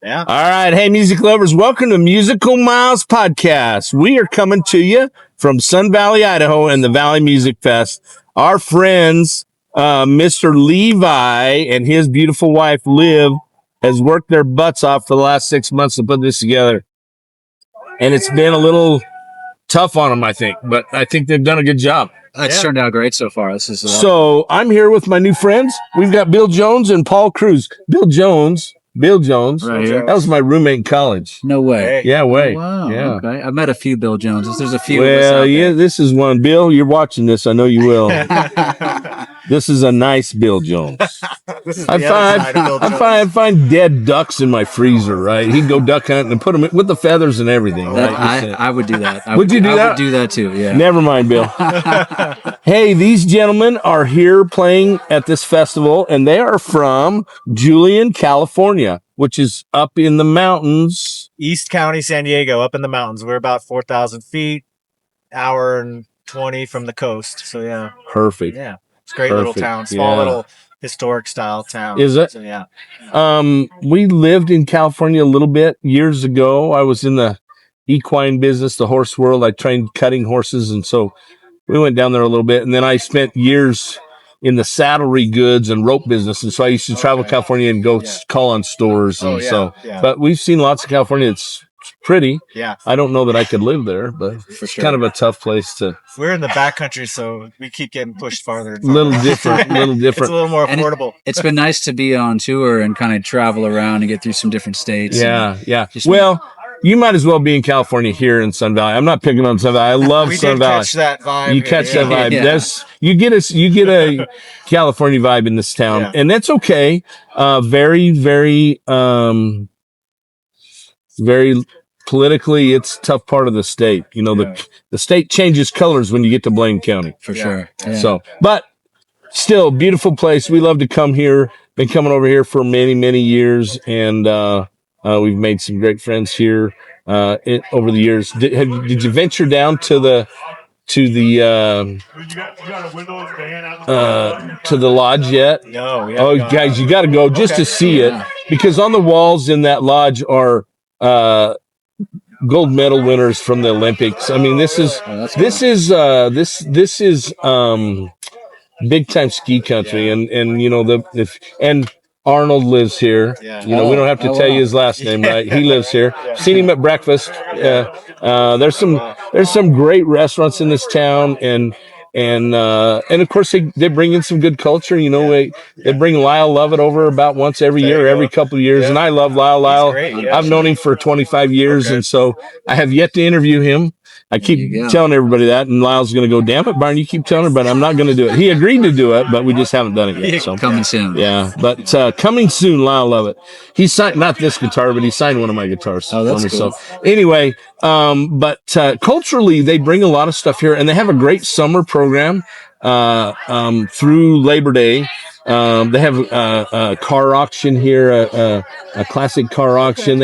Yeah. All right. Hey, music lovers, welcome to Musical Miles Podcast. We are coming to you from Sun Valley, Idaho, and the Valley Music Fest. Our friends, Mr. Levi and his beautiful wife, Liv, has worked their butts off for the last 6 months to put this together. And it's been a little tough on them, I think, but I think they've done a good job. It's turned out great so far. This is So I'm here with my new friends. We've got Bill Jones and Paul Cruz. Bill Jones. right here. That was my roommate in college. No way. Yeah, way. Oh, wow. Yeah. Okay. I met a few Bill Joneses. There's a few. of us Well, out yeah, there. this is one. Bill, you're watching this. I know you will. This is a nice Bill Jones. This is I the other side of Bill Jones. find dead ducks in my freezer, right? He'd go duck hunting and put them with the feathers and everything. Right? I would do that. Would you do that? I would do that too. Yeah. Never mind, Bill. Hey, these gentlemen are here playing at this festival, and they are from Julian, California, which is up in the mountains. East County, San Diego, up in the mountains. We're about 4,000 feet, hour and 20 from the coast. So, yeah. Perfect. Yeah. It's a great little Perfect. town. Small Yeah. little historic style town. Is it? So, yeah. We lived in California a little bit years ago. I was in the equine business, the horse world. I trained cutting horses, and so we went down there a little bit. And then I spent years in the saddlery goods and rope business, and so I used to travel California and go call on stores. And but we've seen lots of California. It's pretty. Yeah. I don't know that I could live there, but it's kind of a tough place to. We're in the backcountry, so we keep getting pushed farther and A farther. little different. It's a little more affordable. It's been nice to be on tour and kind of travel around and get through some different states. Yeah. Well, you might as well be in California here in Sun Valley. I'm not picking on Sun Valley. I love We Sun did Valley. catch that vibe. You catch that vibe. Yeah. You get a California vibe in this town, Yeah. and that's okay. Very, very, very politically, it's a tough part of the state. You know, the state changes colors when you get to Blaine County. For sure. Yeah. So, but still, beautiful place. We love to come here. Been coming over here for many, many years, and we've made some great friends here over the years. Did you venture down to the lodge yet? No. We Oh, haven't gone guys, out. you got to go just to see it, because on the walls in that lodge are gold medal winners from the Olympics. I mean, this is big time ski country, and you know and Arnold lives here. Yeah. You know, we don't have to tell you his last name, right? He lives here. Seen him at breakfast. There's some great restaurants in this town, and of course they bring in some good culture. You know, they bring Lyle Lovett over about once every year, every couple of years, and I love Lyle. Lyle, great, yeah. I've known him for 25 years, and so I have yet to interview him. I keep telling everybody that, and Lyle's going to go, damn it, Barn, you keep telling her, but I'm not going to do it. He agreed to do it, but we just haven't done it yet. So Coming soon. yeah, but coming soon, Lyle Lovett. He signed not this guitar, but he signed one of my guitars. Oh, that's for me. cool. So anyway, but culturally, they bring a lot of stuff here, and they have a great summer program through Labor Day. They have a car auction here, a classic car auction.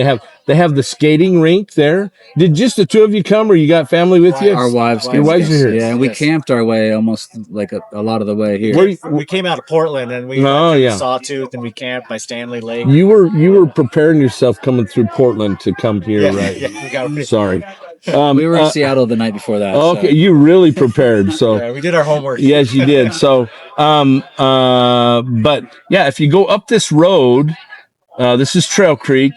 They have the skating rink there. Did just the two of you come, or you got family with you? Our wives. Your wives are here. Yeah, and we camped our way almost like a lot of the way here. We came out of Portland, and we went to Sawtooth, and we camped by Stanley Lake. You were preparing yourself coming through Portland to come here, right? Yeah, we got ready. Sorry. We were in Seattle the night before that. Okay, so. you really prepared. So Yeah, we did our homework. yes, you did. So, but yeah, if you go up this road, this is Trail Creek.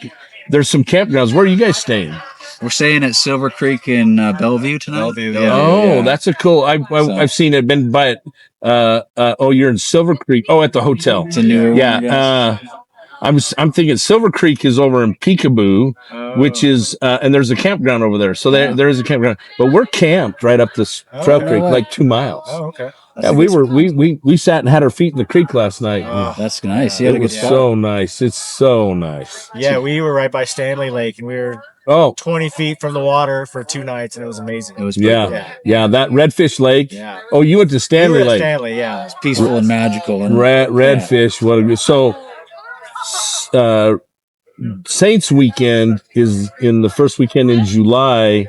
There's some campgrounds. Where are you guys staying? We're staying at Silver Creek in Bellevue tonight. Bellevue, Oh, that's a cool. I've seen it. Been by it. You're in Silver Creek. Oh, at the hotel. It's a newer one. Yeah. I'm thinking Silver Creek is over in Peekaboo, which is and there's a campground over there. So there is a campground, but we're camped right up this Trail Creek, like 2 miles. Oh, okay. Yeah, we sat and had our feet in the creek last night. That's nice. You had a It good was spot. so nice. It's so nice. Yeah, we were right by Stanley Lake, and we were Oh 20 feet from the water for 2 nights, and it was amazing. It was pretty cool. yeah. That Redfish Lake. Yeah. Oh, you went to Stanley We were at Lake. Stanley, yeah. It's peaceful and magical. And Redfish. What a good. So, Saints weekend is in the first weekend in July.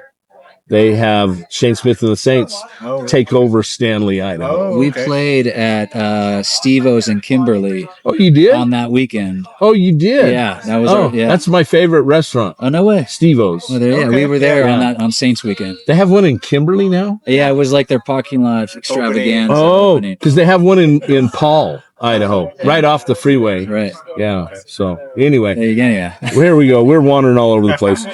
they have Shane Smith and the Saints take over Stanley, Idaho. We played at Steve-O's in Kimberly Oh, you did? on that weekend. Oh, you did? Yeah, that was That's my favorite restaurant. Oh, no way. Steve-O's. Well, we were there on Saints weekend. They have one in Kimberly now? Yeah, it was like their parking lot extravaganza. Oh, because they have one in Paul, Idaho, right off the freeway. Right. Yeah. So anyway, There you go. Yeah. here we go. We're wandering all over the place.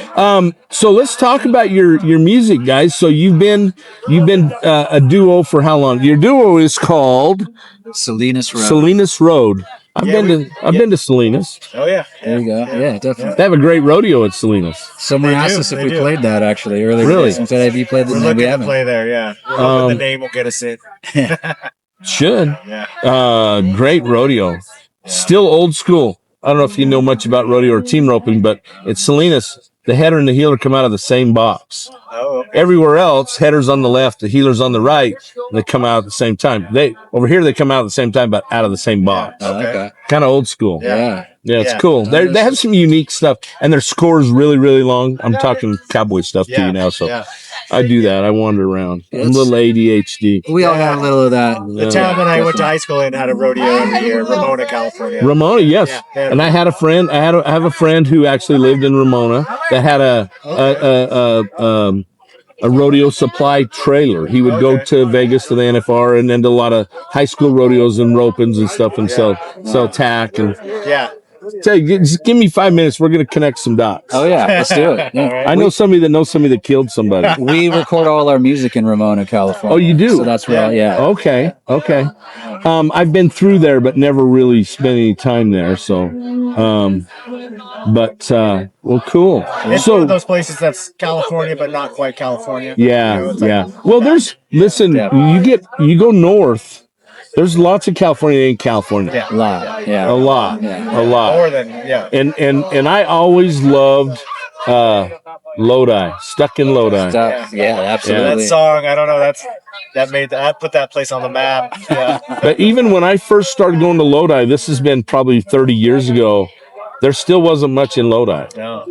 So let's talk about your music, guys. So you've been a duo for how long? Your duo is called Salinas Road. Salinas Road. I've been to Salinas. Oh yeah. There you go. Yeah, definitely. They have a great rodeo at Salinas. Someone asked us if we played that actually earlier. Really? Some said, have you played We're the looking we to haven't. play there. Yeah. We're hoping the name will get us in. Should. Yeah. Great rodeo. Still old school. I don't know if you know much about rodeo or team roping, but at Salinas, the header and the heeler come out of the same box. Oh. Okay. Everywhere else, headers on the left, the heelers on the right, and they come out at the same time. Over here, they come out at the same time, but out of the same box. Oh, okay. Kind of old school. Yeah. Yeah, it's Yeah. cool. They have some unique stuff, and their score's really, really long. I'm talking cowboy stuff to you now, so I do that. I wander around. I'm a little ADHD. We all got a little of that. The town that I went to high school in had a rodeo every year, Ramona, California. Ramona, yes. Yeah. And I had a friend. I have a friend who actually lived in Ramona that had a rodeo supply trailer. He would go to Vegas to the NFR and then to a lot of high school rodeos and ropings and stuff and sell tack and. Yeah. Say, just give me 5 minutes. We're gonna connect some dots. Oh yeah, let's do it. Yeah. I know somebody that knows somebody that killed somebody. We record all our music in Ramona, California. Oh, you do? So that's where, Okay. I've been through there, but never really spent any time there. So, well, cool. It's one of those places that's California, but not quite California. Yeah, You know, it's like- Well, you go north. There's lots of California in California. Yeah. A lot. Yeah. A lot. Yeah. A lot. More than And I always loved Lodi. Stuck in Lodi. Yeah, absolutely. that song. I don't know. That put that place on the map. Yeah. But even when I first started going to Lodi, this has been probably 30 years ago, there still wasn't much in Lodi. No.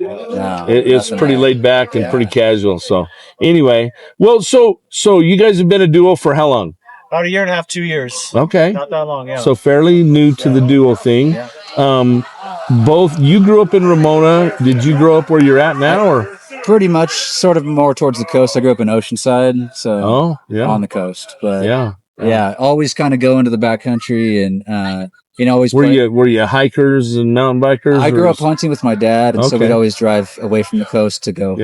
It's pretty laid back and pretty casual. So anyway, well, so you guys have been a duo for how long? About a year and a half, 2 years. Okay. Not that long. Yeah. So fairly new to the duo thing. Yeah. Both you grew up in Ramona. Did you grow up where you're at now, or? Pretty much, sort of more towards the coast. I grew up in Oceanside, so on the coast. But yeah, always kind of go into the backcountry and always. Were you hikers and mountain bikers? I grew up hunting with my dad, and so we'd always drive away from the coast to go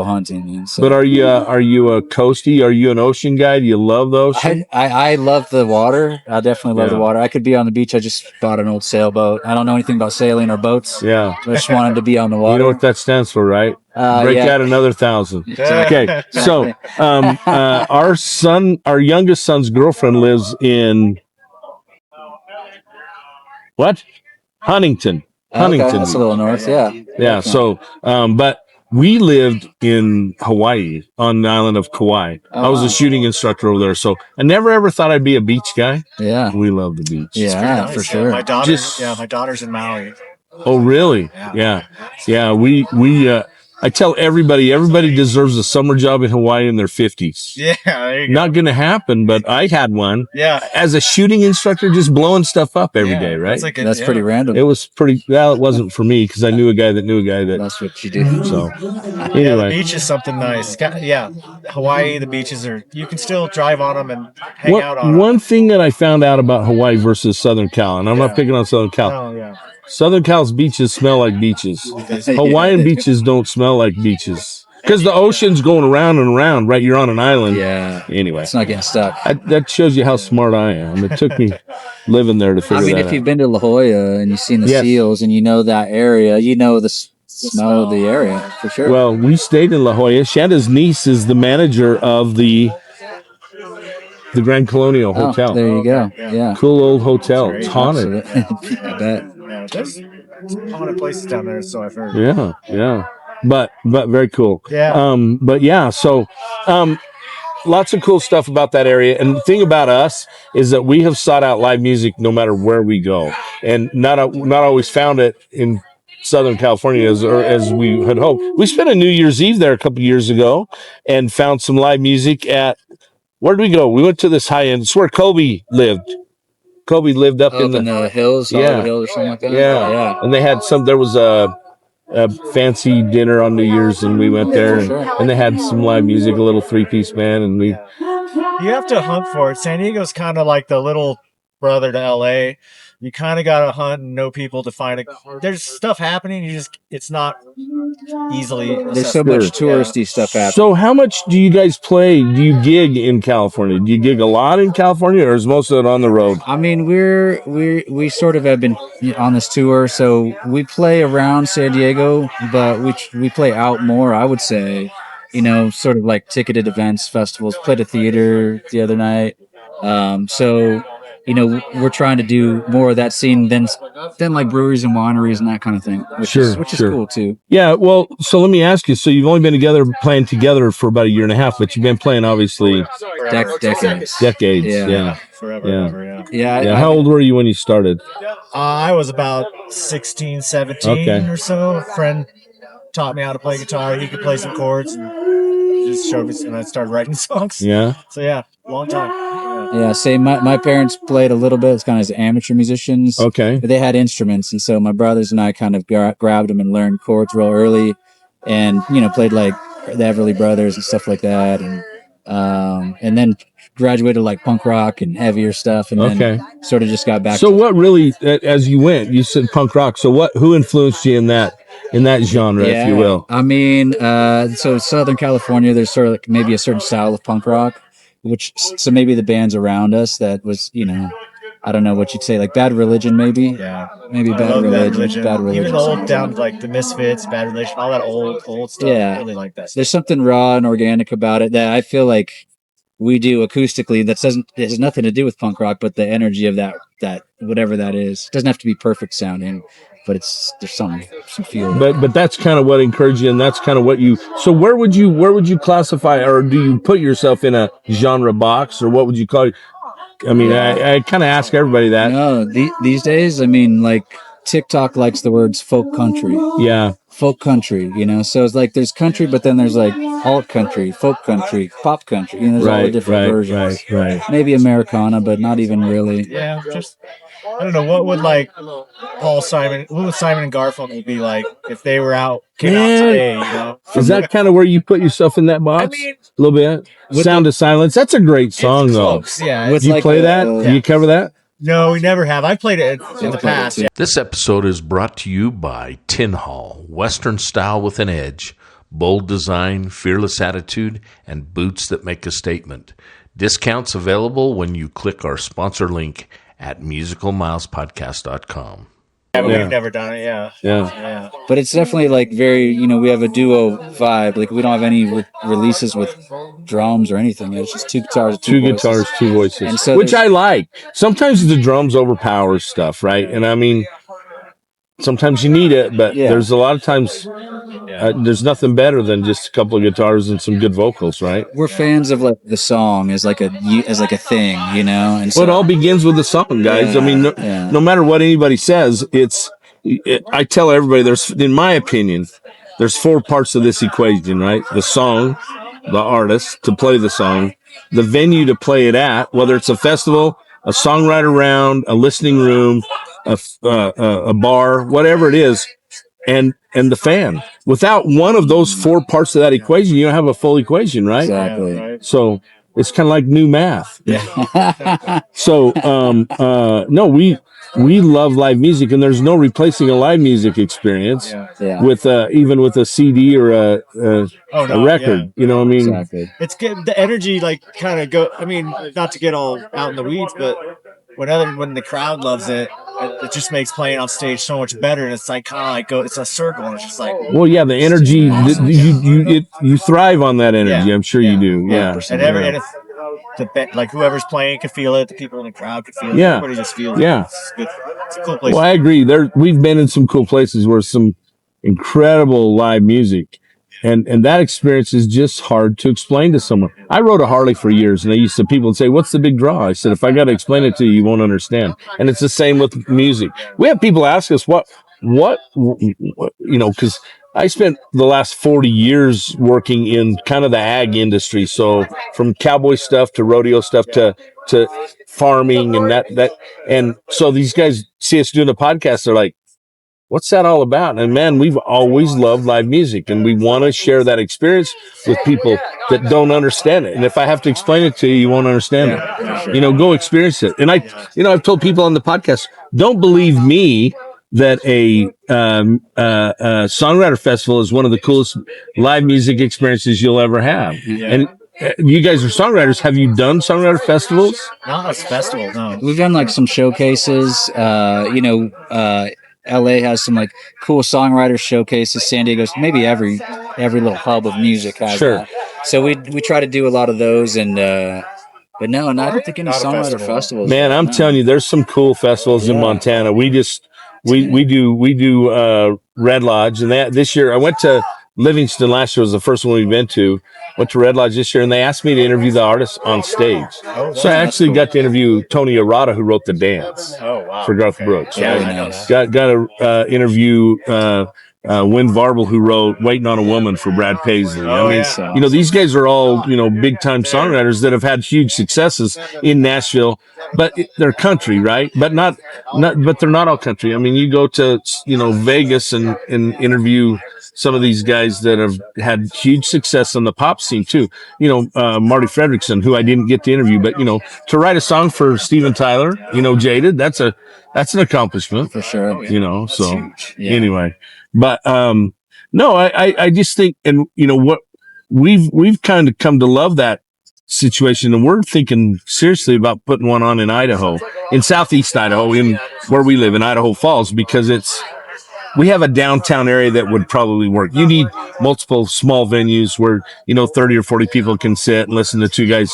hunting. And so, but are you a coastie? Are you an ocean guy? Do you love the ocean? I love the water. I definitely love the water. I could be on the beach. I just bought an old sailboat. I don't know anything about sailing or boats. Yeah, I just wanted to be on the water. You know what that stands for, right? Break out another 1,000. Okay, so our youngest son's girlfriend lives in what? Huntington. Okay, that's a little north. Yeah. So, but we lived in Hawaii on the island of Kauai. I was a shooting instructor over there, so I never ever thought I'd be a beach guy. Yeah. We love the beach. Yeah, Nice. for sure. My daughter's in Maui. Oh, really? Yeah. We I tell everybody deserves a summer job in Hawaii in their 50s. Yeah, there you go. Not going to happen, but I had one. Yeah. As a shooting instructor, just blowing stuff up every day, right? That's pretty random. It was pretty, well, it wasn't for me because I knew a guy that. That's what you do. So, Yeah, anyway. the beach is something nice. Yeah, Hawaii, the beaches you can still drive on them and hang out on them. One thing that I found out about Hawaii versus Southern Cal, and I'm not picking on Southern Cal. Oh, yeah. Southern Cal's beaches smell like beaches. Hawaiian beaches don't smell like beaches. Because the ocean's going around and around, right? You're on an island. Yeah. Anyway. It's not getting stuck. That shows you how smart I am. It took me living there to figure that out. If you've been to La Jolla and you've seen the seals and you know that area, you know the smell of the area for sure. Well, we stayed in La Jolla. Shanda's niece is the manager of the Grand Colonial Hotel. There you go. Yeah. Cool old hotel. It's haunted. I bet. Yeah, there's haunted places down there, so I've heard. Yeah. But very cool. Yeah. But yeah, so lots of cool stuff about that area. And the thing about us is that we have sought out live music no matter where we go, and not always found it in Southern California as we had hoped. We spent a New Year's Eve there a couple years ago and found some live music at, where did we go? We went to this high end. It's where Kobe lived. Kobe lived up in the hills, Hollywood Hills or something like that. Yeah. And they had there was a fancy dinner on New Year's, and we went there, and they had some live music, a little 3-piece band, and we. You have to hunt for it. San Diego's kind of like the little brother to LA. You kind of got to hunt and know people to find it. There's stuff happening. It's not easily. There's so much touristy stuff happening. So how much do you guys play? Do you gig in California? Do you gig a lot in California, or is most of it on the road? I mean, we sort of have been on this tour, so we play around San Diego, but we play out more, I would say. Sort of like ticketed events, festivals. Played a theater the other night. So we're trying to do more of that scene than like breweries and wineries and that kind of thing, which is cool too. Yeah. Well, so let me ask you. So you've only been playing together for about a year and a half, but you've been playing obviously decades. Yeah. Forever. Yeah. How old were you when you started? I was about 16, 17 or so. A friend taught me how to play guitar. He could play some chords and just showed me, and I started writing songs. Yeah. So long time. Yeah, same. My parents played a little bit. It's kind of as amateur musicians. Okay. But they had instruments, and so my brothers and I kind of grabbed them and learned chords real early, and played like the Everly Brothers and stuff like that, and then graduated like punk rock and heavier stuff, and then sort of just got back. So what really, as you went, you said punk rock. So who influenced you in that genre, if you will? I mean, so Southern California, there's sort of like maybe a certain style of punk rock, so maybe the bands around us that was, I don't know what you'd say, like Bad Religion, maybe. Yeah, maybe Bad Religion. Even the old down like the Misfits, Bad Religion, all that old stuff. Yeah, I really like that stuff. There's something raw and organic about it that I feel like we do acoustically that has nothing to do with punk rock, but the energy of that whatever that is, it doesn't have to be perfect sounding, but there's some feel. But that's kind of what encouraged you, and that's kind of what you. So where would you classify, or do you put yourself in a genre box, or what would you call it? I mean, I kind of ask everybody that. No, these days, I mean, like TikTok likes the words folk country. Yeah. Folk country, so it's like there's country, but then there's like alt country, folk country, pop country. There's all the different versions. Right. Maybe Americana, but not even really. Yeah, just I don't know what would like Simon and Garfunkel be like if they came out today. Is that kind of where you put yourself in that box? I mean, a little bit. Sound of Silence. That's a great song, though. Yeah. Do you play that? Do you cover that? No, we never have. I played it in the past. This episode is brought to you by Tin Hall, Western style with an edge, bold design, fearless attitude, and boots that make a statement. Discounts available when you click our sponsor link at musicalmilespodcast.com. Yeah, but we've never done it. Yeah. But it's definitely like very, we have a duo vibe. Like we don't have any releases with drums or anything. It's just two guitars, two voices. And so which I like. Sometimes the drums overpower stuff, right? And I mean, sometimes you need it, but there's a lot of times there's nothing better than just a couple of guitars and some good vocals, right? We're fans of like the song as like a thing, And so, it all begins with the song, guys. I mean, no matter what anybody says, I tell everybody in my opinion, there's 4 parts of this equation, right? The song, the artist to play the song, the venue to play it at, whether it's a festival, a songwriter round, a listening room, a bar, whatever it is, and the fan. Without one of those 4 parts of that equation, you don't have a full equation, right? Exactly. Yeah, right. So it's kind of like new math. Yeah. So no, we love live music, and there's no replacing a live music experience with even with a CD or a record. Yeah. You know what I mean? Exactly. It's good. The energy kind of go. I mean, not to get all out in the weeds, but when the crowd loves it, it just makes playing on stage so much better. And it's like kind of like it's a circle, and it's just like. Well, yeah, the energy you thrive on that energy. Yeah. I'm sure you do. Yeah, and if like whoever's playing could feel it, the people in the crowd could feel it. Yeah. Everybody just feels it. It's good. It's a cool place. Well, I agree. We've been in some cool places where some incredible live music. And that experience is just hard to explain to someone. I rode a Harley for years, and people would say, "What's the big draw?" I said, "If I got to explain it to you, you won't understand." And it's the same with music. We have people ask us, because I spent the last 40 years working in kind of the ag industry. So from cowboy stuff to rodeo stuff to farming and that. And so these guys see us doing a podcast. They're like, what's that all about? And man, we've always loved live music, and we want to share that experience with people that don't understand it. And if I have to explain it to you, you won't understand it. Go experience it. And I've told people on the podcast, don't believe me that a songwriter festival is one of the coolest live music experiences you'll ever have. And you guys are songwriters. Have you done songwriter festivals? Not a festival, no. We've done like some showcases. LA has some like cool songwriter showcases. San Diego's maybe every little hub of music has that. So we try to do a lot of those, and but no, and I don't think any songwriter festivals. Man, I'm telling you, there's some cool festivals in Montana. We do Red Lodge, and this year I went to Livingston. Last year was the first one we've been to. Went to Red Lodge this year, and they asked me to interview the artists on stage. So I actually got to interview Tony Arata, who wrote the dance for Garth Brooks. Nice. Got to interview Wynn Varble, who wrote "Waiting on a Woman" for Brad Paisley. These guys are all big time songwriters that have had huge successes in Nashville, but they're country, right? But but they're not all country. I mean, you go to Vegas and interview some of these guys that have had huge success on the pop scene too. Marty Fredrickson, who I didn't get to interview, but to write a song for Steven Tyler, Jaded, that's an accomplishment for sure. Anyway, but no, I just think, and what we've kind of come to love that situation, and we're thinking seriously about putting one on in Idaho, in southeast Idaho, in where we live in Idaho Falls, because we have a downtown area that would probably work. You need multiple small venues where 30 or 40 people can sit and listen to two guys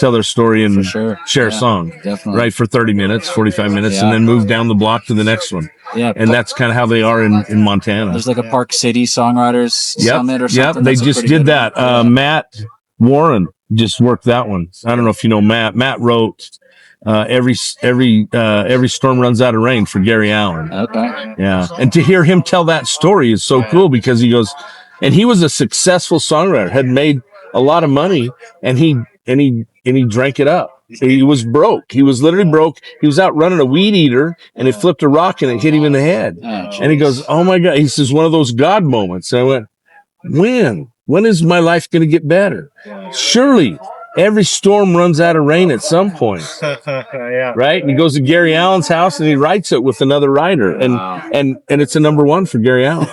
tell their story and share a song, right, for 30 minutes, 45 minutes, and then move down the block to the next one. And that's kind of how they are in Montana. There's like a Park City Songwriters Summit or something. They just did that. Matt Warren just worked that one. I don't know if you know Matt. Matt wrote every storm runs out of rain for Gary Allan. Okay. Yeah. And to hear him tell that story is so cool, because he goes, and he was a successful songwriter, had made a lot of money, and he drank it up. He was broke. He was literally broke. He was out running a weed eater, and it flipped a rock and it hit him in the head. And he goes, oh my God. He says, one of those God moments. And I went, when is my life going to get better? Surely every storm runs out of rain at some point. Right? And he goes to Gary Allan's house and he writes it with another writer. And it's a number one for Gary Allan.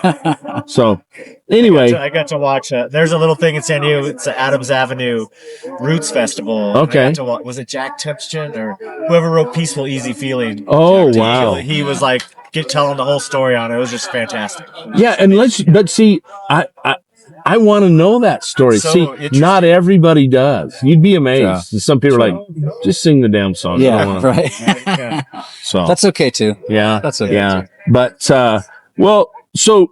So anyway, I got to watch there's a little thing in San Diego. It's the Adams Avenue Roots Festival. Okay. Was it Jack Tempchin or whoever wrote Peaceful Easy Feeling? Oh, wow. He was like telling the whole story on it. It was just fantastic. Yeah, and but see, I want to know that story. See, not everybody does. You'd be amazed. Yeah. Some people are like, just sing the damn song. Yeah, right. So that's okay too. Yeah, that's okay. Yeah, too. But well, so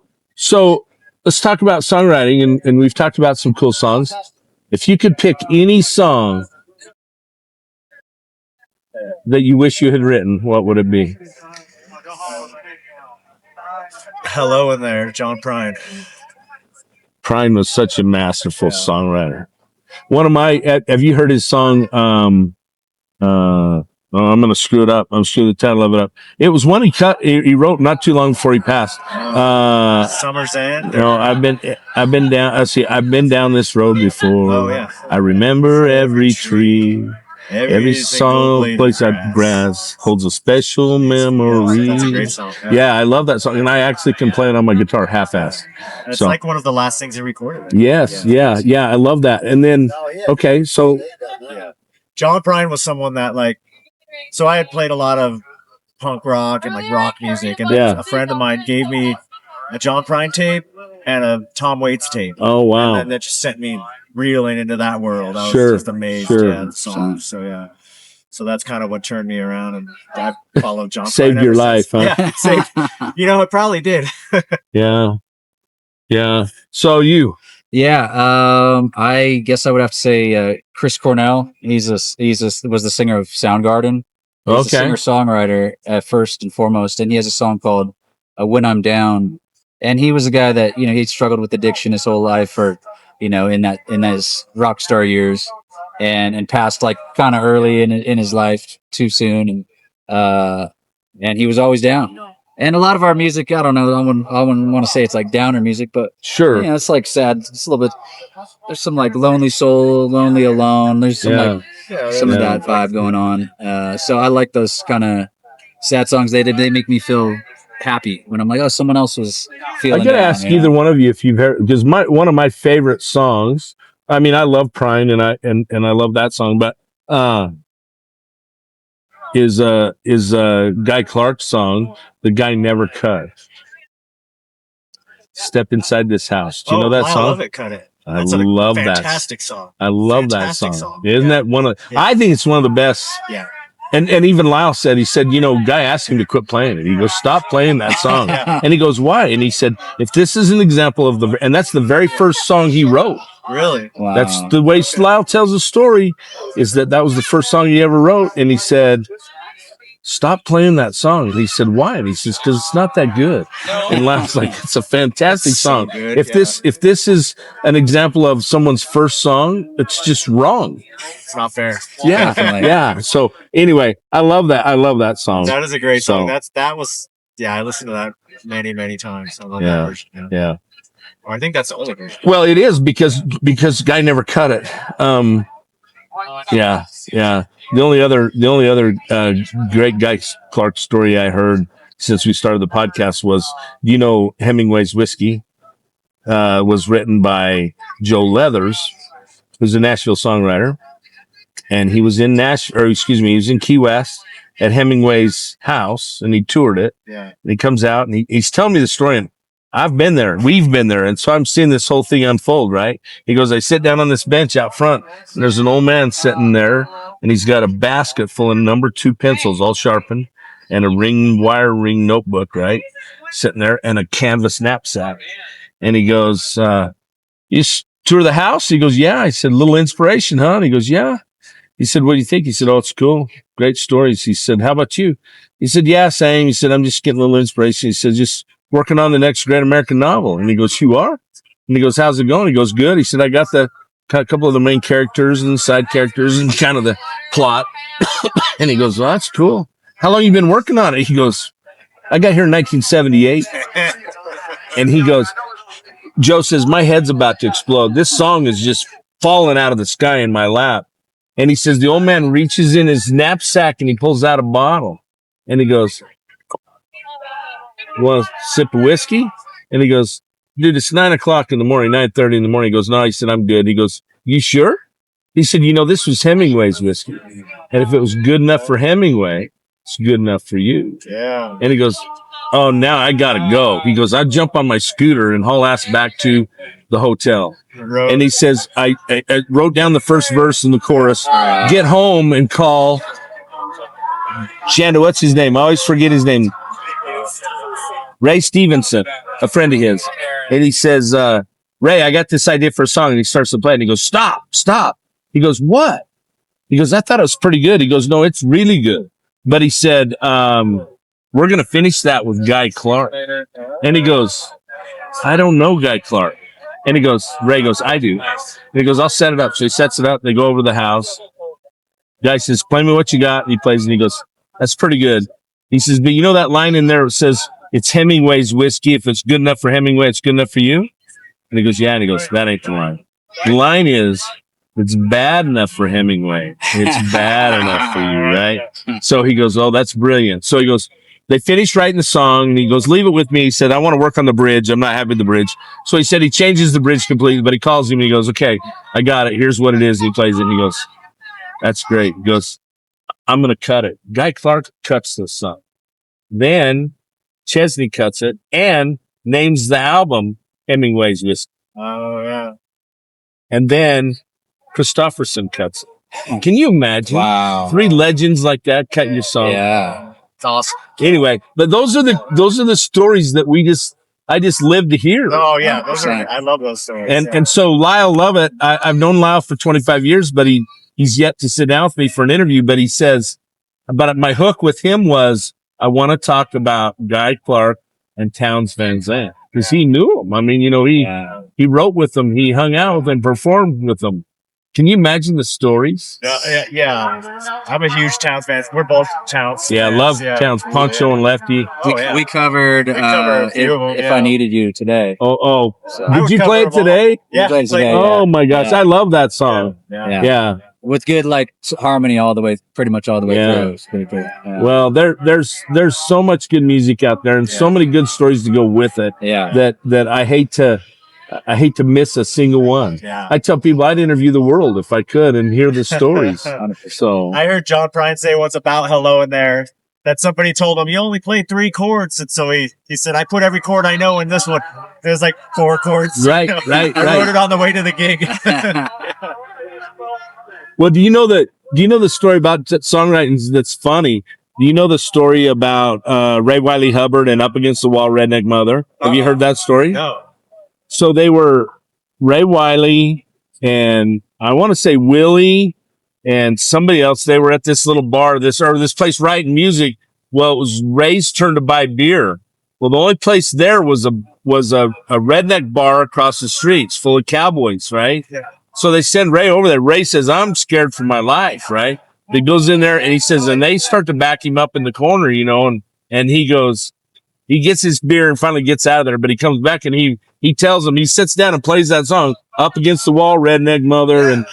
let's talk about songwriting, and we've talked about some cool songs. If you could pick any song that you wish you had written, what would it be? Hello in there, John Prine. Prine was such a masterful songwriter. One of my, have you heard his song? I'm going to screw it up. I'm screw the title of it up. It was one he wrote not too long before he passed. Summer's End. I've been down. I've been down this road before. Oh yeah. I remember every tree. Every song place I grass holds a special memory. That's a great song. Yeah, I love that song, and I actually can play it on my guitar half-ass. It's like one of the last things he recorded. Yes, yeah, I love that. And then, okay, so John Prine was someone that so I had played a lot of punk rock and rock music, and a friend of mine gave me a John Prine tape and a Tom Waits tape. Oh wow! And that just sent me reeling into that world. I was just amazed. Yeah, the song. So so that's kind of what turned me around, and I followed John. Saved your life, huh? Yeah, saved. It probably did. Yeah. So you. Yeah, I guess I would have to say Chris Cornell. He was the singer of Soundgarden. He's a singer-songwriter at first and foremost, and he has a song called When I'm down. And he was a guy that, you know, he struggled with addiction his whole life, or, you know, in his rock star years, and passed like kind of early in his life, too soon. And he was always down. And a lot of our music, I don't know, I wouldn't want to say it's like downer music, but Sure. you know, it's like sad. It's a little bit, there's some like Lonely Soul, Lonely Alone. There's some like some of that vibe going on. So I like those kind of sad songs. They make me feel happy when I'm like, oh, someone else was feeling. I gotta down, ask you know? either one of you if you've heard, because one of my favorite songs. I mean, I love Prine and I love that song, but is Guy Clark's song, "The Guy Never Cut." Step inside this house. Do you know that I song? love it. Cut it. I That's love a that. fantastic song. I love Fantastic that song. song. Isn't Yeah. that one of? Yeah. I think it's one of the best. Yeah. And even Lyle said, he said, you know, Guy asked him to quit playing it. He goes, stop playing that song. Yeah. And he goes, why? And he said, if this is an example of and that's the very first song he wrote. Really? Wow. That's the way Lyle tells the story, is that was the first song he ever wrote. And he said, stop playing that song. And he said, why? And he says, because it's not that good. And Lyle's like, it's a fantastic song. So good, if this is an example of someone's first song, it's just wrong. It's not fair. Yeah. Definitely. Yeah. So anyway, I love that song. That is a great song. So- That was I listened to that many times. I love Yeah. that version. Yeah. Yeah. Or I think that's the only version. Well, it is because Guy Never Cut It. Yeah. The only other great Guy Clark story I heard since we started the podcast was, you know, Hemingway's Whiskey was written by Joe Leathers, who's a Nashville songwriter, and he was in he was in Key West at Hemingway's house, and he toured it. Yeah. And he comes out and he's telling me the story, and I've been there. We've been there. And so I'm seeing this whole thing unfold, right? He goes, I sit down on this bench out front, and there's an old man sitting there, and he's got a basket full of number 2 pencils, all sharpened, and a wire ring notebook, right? Sitting there, and a canvas knapsack. And he goes, you tour the house? He goes, yeah. I said, a little inspiration, huh? And he goes, yeah. He said, what do you think? He said, oh, it's cool. Great stories. He said, how about you? He said, yeah, same. He said, I'm just getting a little inspiration. He said, just working on the next great American novel. And he goes, you are? And he goes, how's it going? He goes, good. He said, I got a couple of the main characters and side characters and kind of the plot. And he goes, well, that's cool. How long you been working on it? He goes, I got here in 1978. And he goes, Joe says, my head's about to explode. This song is just falling out of the sky in my lap. And he says, the old man reaches in his knapsack and he pulls out a bottle. And he goes, well, sip of whiskey? And he goes, dude, it's 9:00 in the morning, 9:30 in the morning. He goes, no. He said, I'm good. He goes, you sure? He said, you know, this was Hemingway's whiskey. And if it was good enough for Hemingway, it's good enough for you. Yeah. And he goes, oh, now I got to go. He goes, I jump on my scooter and haul ass back to the hotel. And he says, I wrote down the first verse and the chorus, get home and call Shanda, what's his name? I always forget his name. Ray Stevenson, a friend of his. And he says, Ray, I got this idea for a song. And he starts to play it. And he goes, stop. He goes, what? He goes, I thought it was pretty good. He goes, no, it's really good. But he said, we're going to finish that with Guy Clark. And he goes, I don't know Guy Clark. And he goes, Ray goes, I do. And he goes, I'll set it up. So he sets it up. They go over to the house. Guy says, play me what you got. And he plays, and he goes, that's pretty good. He says, but you know that line in there that says, it's Hemingway's whiskey. If it's good enough for Hemingway, it's good enough for you? And he goes, yeah. And he goes, that ain't the line. The line is, it's bad enough for Hemingway. It's bad enough for you, right? So he goes, oh, that's brilliant. So he goes, they finished writing the song, and he goes, leave it with me. He said, I want to work on the bridge. I'm not happy with the bridge. So he said he changes the bridge completely, but he calls him, and he goes, okay, I got it. Here's what it is. And he plays it, and he goes, that's great. He goes, I'm going to cut it. Guy Clark cuts this song. Then Chesney cuts it and names the album Hemingway's Whiskey. Oh, yeah. And then Christopherson cuts it. Can you imagine? Wow. 3 legends like that cut your song. Yeah. It's awesome. Anyway, but those are the stories that I just live to hear. Oh, yeah. Those are, 100%. I love those stories. And so Lyle Lovett, I've known Lyle for 25 years, but he's yet to sit down with me for an interview. But he says, but my hook with him was, I want to talk about Guy Clark and Townes Van Zandt, because he knew them. I mean, he wrote with them, he hung out with them, performed with them. Can you imagine the stories? Yeah. I'm a huge Townes fan. We're both Townes. Yeah, fans. love Townes, Poncho and Lefty. We covered, covered a few of them, If I Needed You today. Oh. So, Did you play it today? Yeah, played today. Oh my gosh, Yeah. I love that song. Yeah. With good harmony all the way, pretty much all the way through. It's pretty cool. Yeah. Well, there's so much good music out there, and so many good stories to go with it. Yeah. That I hate to miss a single one. Yeah. I tell people I'd interview the world if I could and hear the stories. So I heard John Prine say once about Hello in there that somebody told him you only played 3 chords, and so he said, I put every chord I know in this one. There's like 4 chords. Right. I wrote it on the way to the gig. Well, do you know the story about songwriting that's funny? Do you know the story about Ray Wiley Hubbard and Up Against the Wall, Redneck Mother? Have you heard that story? No. So they were Ray Wiley and I want to say Willie and somebody else. They were at this little bar, this place writing music. Well, it was Ray's turn to buy beer. Well, the only place there was a redneck bar across the streets full of cowboys, right? Yeah. So they send Ray over there. Ray says, I'm scared for my life, right? He goes in there and he says, and they start to back him up in the corner, and he goes, he gets his beer and finally gets out of there, but he comes back and he tells them, he sits down and plays that song, Up Against the Wall, Redneck Mother, and,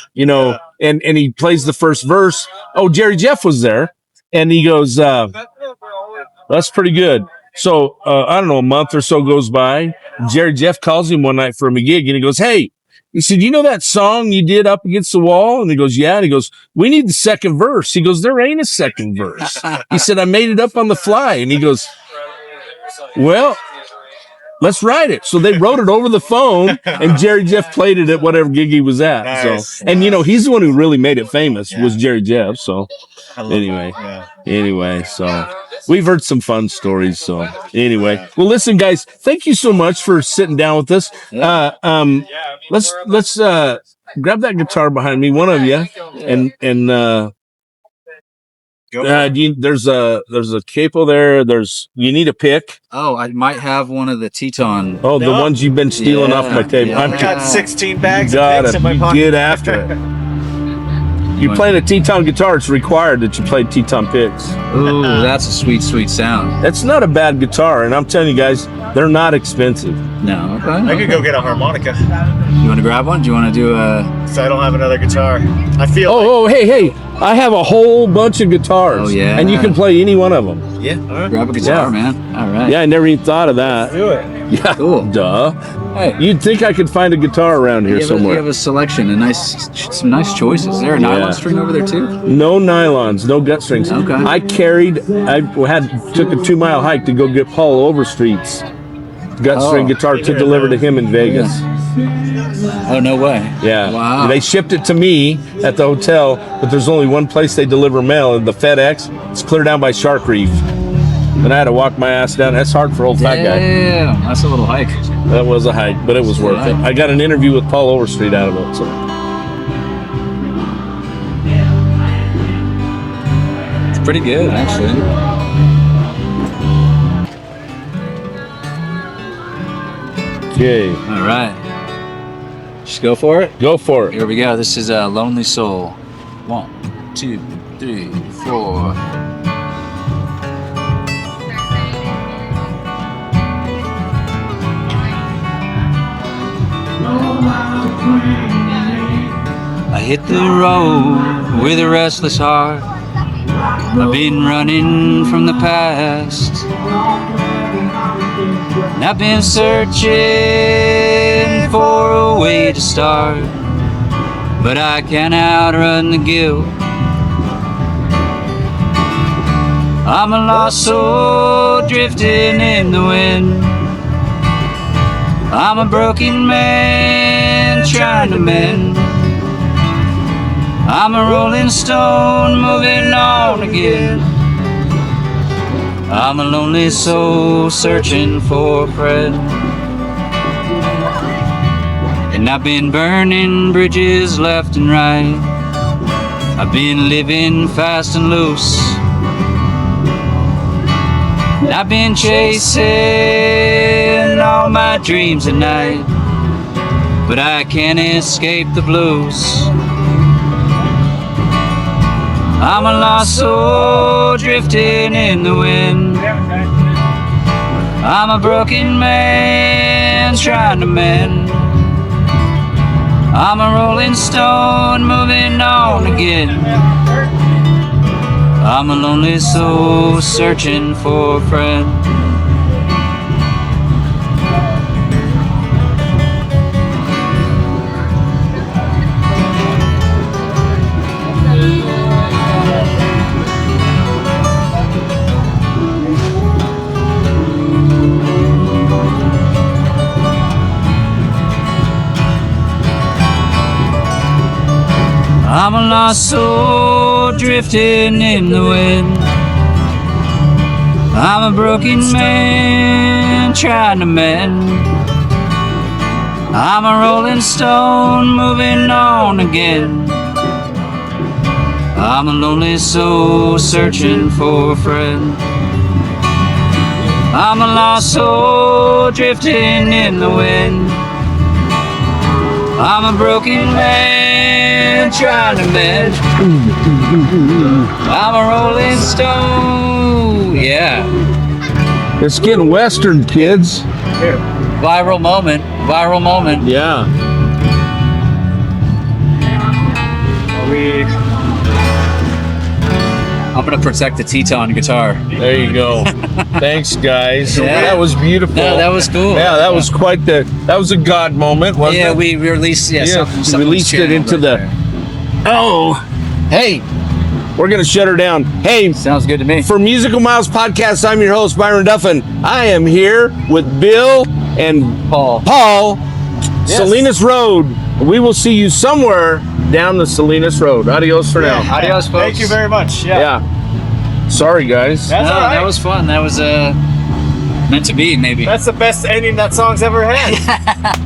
and he plays the first verse. Oh, Jerry Jeff was there. And he goes, that's pretty good. So, I don't know, a month or so goes by. Jerry Jeff calls him one night for a gig and he goes, hey, he said, you know that song you did Up Against the Wall? And he goes, yeah. And he goes, we need the second verse. He goes, there ain't a second verse. He said, I made it up on the fly. And he goes, well, let's write it. So they wrote it over the phone and Jerry Jeff played it at whatever gig he was at. Nice. So, and he's the one who really made it famous was Jerry Jeff. So Anyway. So we've heard some fun stories. So anyway, well, listen, guys, thank you so much for sitting down with us. Let's grab that guitar behind me, one of you, and there's a capo there. You need a pick. Oh, I might have one of the Teton. Oh, the ones you've been stealing off my table. Yeah. I'm I got 16 bags got of picks it. in my You pocket. get after it. You're playing a Teton guitar. It's required that you play Teton picks. Ooh, that's a sweet, sweet sound. That's not a bad guitar, and I'm telling you guys, they're not expensive. No, okay. I could go get a harmonica, You want to grab one? Do you want to do a? so I don't have another guitar. I feel Oh, hey! I have a whole bunch of guitars. Oh, yeah. And you can play any one of them. yeah. All right. Grab a guitar, Yeah. man. All right. Yeah, I never even thought of that. Do it. Yeah, Cool. duh. Hey, You'd think I could find a guitar around here you somewhere. have a selection, some nice choices. Is there a nylon string over there too? No nylons, no gut strings. Okay. I took a 2-mile hike to go get Paul Overstreet's gut string guitar to deliver to him in Vegas. Oh, no way. Yeah. Wow. They shipped it to me at the hotel, but there's only one place they deliver mail, and the FedEx. It's clear down by Shark Reef. And I had to walk my ass down. That's hard for old fat guy. Damn, that's a little hike. That was a hike, but it was worth it. I got an interview with Paul Overstreet out of it. So. It's pretty good, actually. Okay. All right. Just go for it. Go for it. Here we go. This is a Lonely Soul. 1, 2, 3, 4. I hit the road with a restless heart. I've been running from the past. And I've been searching for a way to start, but I can't outrun the guilt. I'm a lost soul drifting in the wind. I'm a broken man trying to mend. I'm a rolling stone moving on again. I'm a lonely soul searching for a friend. And I've been burning bridges left and right. I've been living fast and loose. I've been chasing all my dreams at night, but I can't escape the blues. I'm a lost soul drifting in the wind. I'm a broken man trying to mend. I'm a rolling stone moving on again. I'm a lonely soul searching for a friend. I'm a lost soul drifting in the wind. I'm a broken man trying to mend. I'm a rolling stone moving on again. I'm a lonely soul searching for a friend. I'm a lost soul drifting in the wind. I'm a broken man trying to mend. I'm a rolling stone. Yeah. It's getting Western, kids. Viral moment. Viral moment. Yeah. I'm gonna protect the Teton guitar. There you go. Thanks, guys. Yeah. That was beautiful. No, that was cool. Yeah, that was quite the. That was a God moment, wasn't Yeah, it? we released. Yeah, something released it into the. Oh, hey, we're gonna shut her down. Hey, Sounds good to me. for Musical Miles Podcast, I'm your host Byron Duffin. I am here with Bill and Paul. Salinas Road. We will see you somewhere down the Salinas Road. Adios for now. Adios, folks. Thank you very much. Yeah. Sorry, guys. That's all right. That was fun. That was meant to be, maybe. That's the best ending that song's ever had.